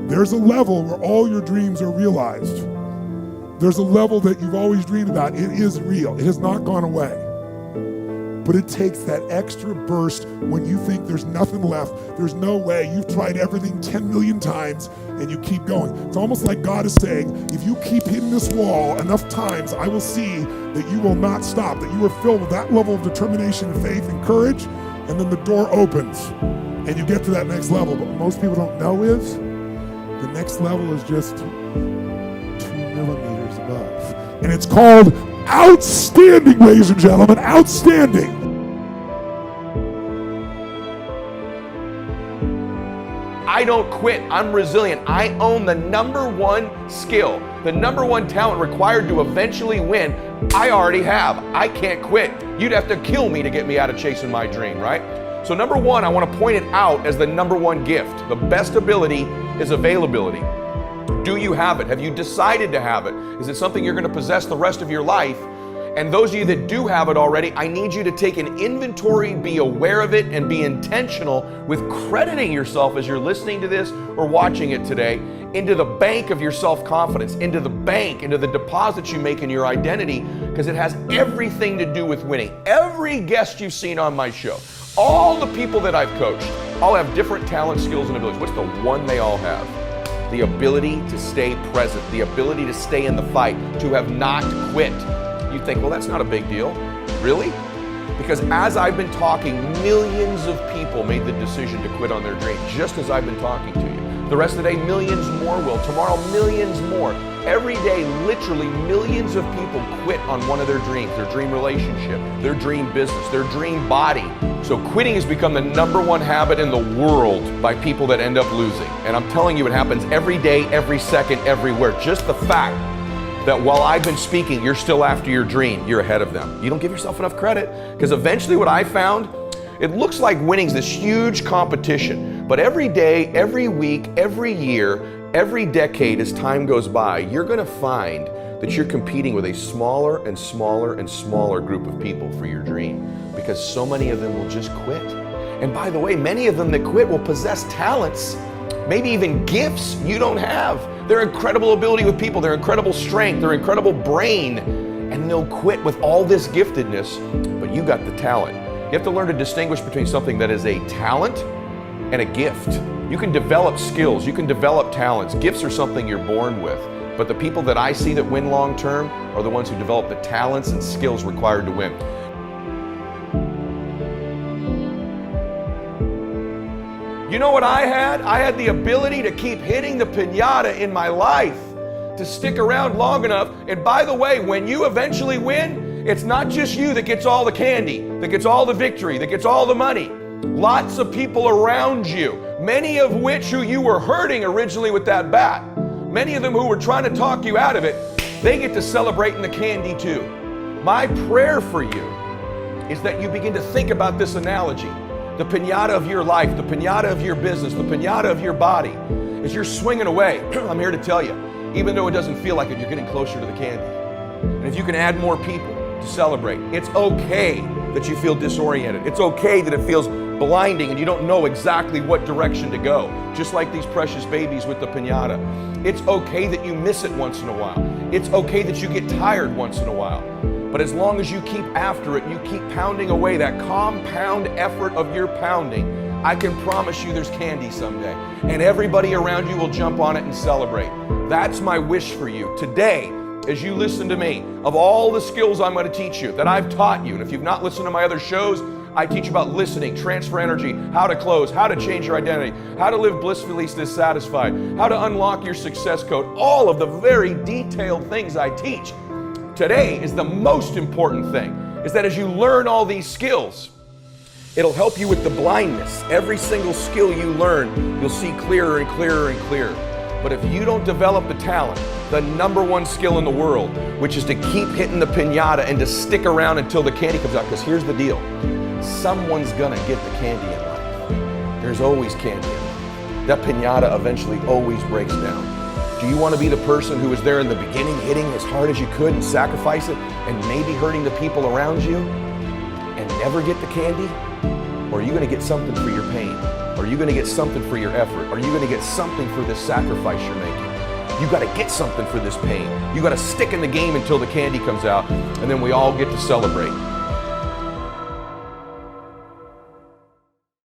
There's a level where all your dreams are realized. There's a level that you've always dreamed about. It is real. It has not gone away. But it takes that extra burst when you think there's nothing left. There's no way. You've tried everything 10 million times and you keep going. It's almost like God is saying, if you keep hitting this wall enough times, I will see that you will not stop, that you are filled with that level of determination and faith and courage, and then the door opens and you get to that next level. But what most people don't know is the next level is just 2 millimeters above. And it's called outstanding, ladies and gentlemen, outstanding. I don't quit. I'm resilient. I own the number one skill, the number one talent required to eventually win. I already have. I can't quit. You'd have to kill me to get me out of chasing my dream, right? So number one, I want to point it out as the number one gift. The best ability is availability. Do you have it? Have you decided to have it? Is it something you're going to possess the rest of your life? And those of you that do have it already, I need you to take an inventory, be aware of it, and be intentional with crediting yourself as you're listening to this or watching it today into the bank of your self-confidence, into the bank, into the deposits you make in your identity, because it has everything to do with winning. Every guest you've seen on my show, all the people that I've coached, all have different talents, skills, and abilities. What's the one they all have? The ability to stay present, the ability to stay in the fight, to have not quit. You think, well, that's not a big deal. Really? Because as I've been talking, millions of people made the decision to quit on their dream, just as I've been talking to you. The rest of the day, millions more will. Tomorrow, millions more. Every day, literally millions of people quit on one of their dreams, their dream relationship, their dream business, their dream body. So quitting has become the number one habit in the world by people that end up losing. And I'm telling you, it happens every day, every second, everywhere. Just the fact that while I've been speaking, you're still after your dream, you're ahead of them. You don't give yourself enough credit, because eventually what I found, it looks like winning's this huge competition, but every day, every week, every year, every decade as time goes by, you're gonna find that you're competing with a smaller and smaller and smaller group of people for your dream, because so many of them will just quit. And by the way, many of them that quit will possess talents, maybe even gifts you don't have. Their incredible ability with people, their incredible strength, their incredible brain, and they'll quit with all this giftedness, but you got the talent. You have to learn to distinguish between something that is a talent and a gift. You can develop skills, you can develop talents. Gifts are something you're born with, but the people that I see that win long term are the ones who develop the talents and skills required to win. You know what I had? I had the ability to keep hitting the piñata in my life, to stick around long enough. And by the way, when you eventually win, it's not just you that gets all the candy, that gets all the victory, that gets all the money. Lots of people around you, many of which who you were hurting originally with that bat, many of them who were trying to talk you out of it, they get to celebrate in the candy too. My prayer for you is that you begin to think about this analogy. The piñata of your life, the piñata of your business, the piñata of your body. As you're swinging away, I'm here to tell you, even though it doesn't feel like it, you're getting closer to the candy. And if you can add more people to celebrate, it's okay that you feel disoriented. It's okay that it feels blinding and you don't know exactly what direction to go, just like these precious babies with the piñata. It's okay that you miss it once in a while. It's okay that you get tired once in a while. But as long as you keep after it, you keep pounding away that compound effort of your pounding, I can promise you there's candy someday. And everybody around you will jump on it and celebrate. That's my wish for you. Today, as you listen to me, of all the skills I'm going to teach you, that I've taught you, and if you've not listened to my other shows, I teach about listening, transfer energy, how to close, how to change your identity, how to live blissfully dissatisfied, how to unlock your success code, all of the very detailed things I teach. Today is the most important thing, is that as you learn all these skills, it'll help you with the blindness. Every single skill you learn, you'll see clearer and clearer and clearer. But if you don't develop the talent, the number one skill in the world, which is to keep hitting the piñata and to stick around until the candy comes out, because here's the deal, someone's gonna get the candy in life. There's always candy in life. That piñata eventually always breaks down. Do you want to be the person who was there in the beginning, hitting as hard as you could and sacrifice it, and maybe hurting the people around you, and never get the candy? Or are you going to get something for your pain? Or are you going to get something for your effort? Are you going to get something for this sacrifice you're making? You got to get something for this pain. You got to stick in the game until the candy comes out, and then we all get to celebrate.